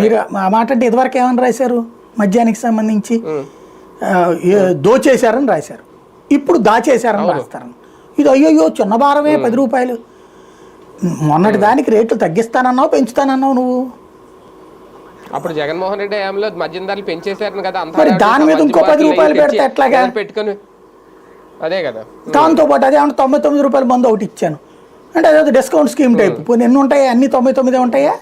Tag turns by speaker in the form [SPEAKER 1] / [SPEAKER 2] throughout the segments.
[SPEAKER 1] మీరు ఆ మాట అంటే ఇదివరకు ఏమని రాశారు, మద్యానికి సంబంధించి దోచేశారని రాశారు, ఇప్పుడు దాచేశారని రాస్తారని. ఇది అయ్యో చిన్న భారమే 10 రూపాయలు. మొన్నటి దానికి రేట్లు తగ్గిస్తానన్నావు, పెంచుతానన్నావు నువ్వు.
[SPEAKER 2] అప్పుడు జగన్మోహన్ రెడ్డి హయాంలో మద్యం ధరలు పెంచేశారు కదా,
[SPEAKER 1] మరి దాని మీద ఇంకో 10 రూపాయలు పెడితే ఎట్లాగా
[SPEAKER 2] పెట్టుకుని అదే కదా.
[SPEAKER 1] దాంతో పాటు అదే 99 రూపాయల మందు ఒకటి ఇచ్చాను అంటే అదే డిస్కౌంట్ స్కీమ్ టైప్. పోనీ ఎన్ని ఉంటాయా, అన్ని 99 ఉంటాయా?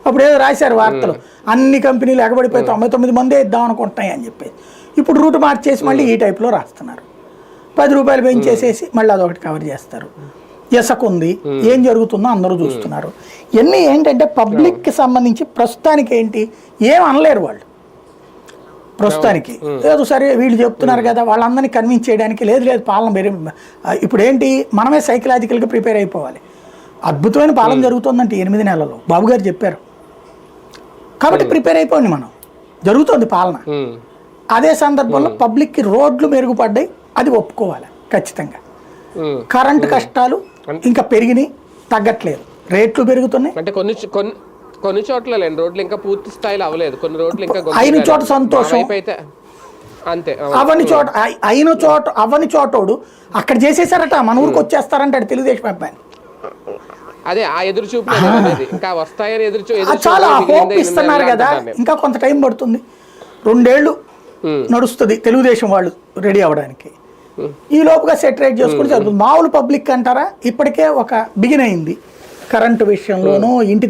[SPEAKER 1] అప్పుడు ఏదో రాశారు వార్తలు, అన్ని కంపెనీలు ఎగబడిపోయి 99 మందే ఇద్దాం అనుకుంటున్నాయి అని చెప్పేసి. ఇప్పుడు రూట్ మార్చేసి మళ్ళీ ఈ టైప్లో రాస్తున్నారు. 10 రూపాయలు పెంచేసేసి మళ్ళీ అదొకటి కవర్ చేస్తారు. ఇసుక ఉంది, ఏం జరుగుతుందో అందరూ చూస్తున్నారు. ఇవన్నీ ఏంటంటే పబ్లిక్కి సంబంధించి ప్రస్తుతానికి ఏంటి ఏం అనలేరు వాళ్ళు. ప్రస్తుతానికి ఏదో సరే వీళ్ళు చెప్తున్నారు కదా, వాళ్ళందరినీ కన్విన్స్ చేయడానికి లేదు పాలన వేరే. ఇప్పుడు ఏంటి, మనమే సైకలాజికల్గా ప్రిపేర్ అయిపోవాలి. అద్భుతమైన పాలన జరుగుతుందంటే 8 నెలల్లో బాబు గారు చెప్పారు కాబట్టి ప్రిపేర్ అయిపోయింది. మనం జరుగుతుంది పాలన. అదే సందర్భంలో పబ్లిక్కి రోడ్లు మెరుగుపడ్డాయి, అది ఒప్పుకోవాలి ఖచ్చితంగా. కరెంటు కష్టాలు ఇంకా పెరిగినాయి, తగ్గట్లేదు, రేట్లు పెరుగుతున్నాయి.
[SPEAKER 2] అంటే కొన్ని చోట్ల రోడ్లు ఇంకా పూర్తి స్థాయిలో అవ్వలేదు, కొన్ని రోడ్లు ఇంకా
[SPEAKER 1] అయిన చోట సంతోషం,
[SPEAKER 2] అంతే.
[SPEAKER 1] అవని చోటోడు అక్కడ చేసేసారట, మన ఊరికి వచ్చేస్తారంటాడు తెలుగుదేశం అబ్బాయి.
[SPEAKER 2] అదే ఆ ఎదురు చూపు ఇంకా వస్తాయని
[SPEAKER 1] చాలా హోప్ ఇస్తున్నారు కదా. ఇంకా కొంత టైం పడుతుంది, 2 ఏళ్ళు నడుస్తుంది తెలుగుదేశం వాళ్ళు రెడీ అవ్వడానికి. ఈ లోపుగా సెటరేట్ చేసుకుని జరుగుతుంది. మామూలు పబ్లిక్ అంటారా, ఇప్పటికే ఒక బిగిన్ అయింది కరెంటు విషయంలోనూ, ఇంటి